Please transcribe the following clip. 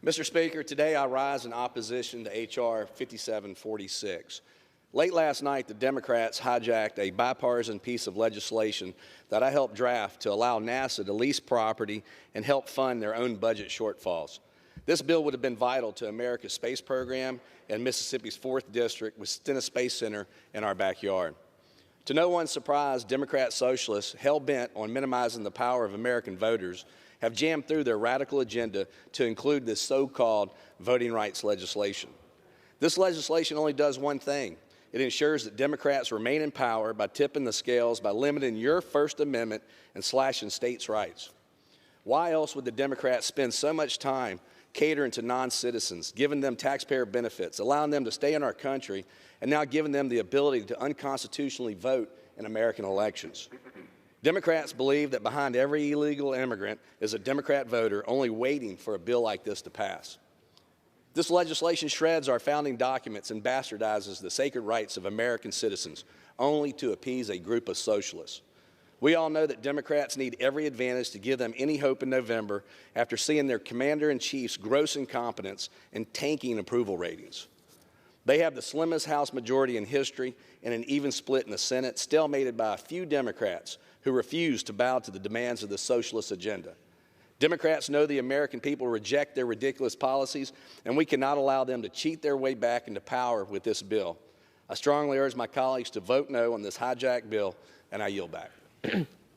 Mr. Speaker, today I rise in opposition to H.R. 5746. Late last night, the Democrats hijacked a bipartisan piece of legislation that I helped draft to allow NASA to lease property and help fund their own budget shortfalls. This bill would have been vital to America's space program and Mississippi's 4th District with Stennis Space Center in our backyard. To no one's surprise, Democrat socialists, hell-bent on minimizing the power of American voters, have jammed through their radical agenda to include this so-called voting rights legislation. This legislation only does one thing. It ensures that Democrats remain in power by tipping the scales by limiting your First Amendment and slashing states' rights. Why else would the Democrats spend so much time catering to non-citizens, giving them taxpayer benefits, allowing them to stay in our country, and now giving them the ability to unconstitutionally vote in American elections? Democrats believe that behind every illegal immigrant is a Democrat voter only waiting for a bill like this to pass. This legislation shreds our founding documents and bastardizes the sacred rights of American citizens, only to appease a group of socialists. We all know that Democrats need every advantage to give them any hope in November after seeing their commander-in-chief's gross incompetence and tanking approval ratings. They have the slimmest House majority in history and an even split in the Senate, stalemated by a few Democrats who refuse to bow to the demands of the socialist agenda. Democrats know the American people reject their ridiculous policies, and we cannot allow them to cheat their way back into power with this bill. I strongly urge my colleagues to vote no on this hijacked bill, and I yield back.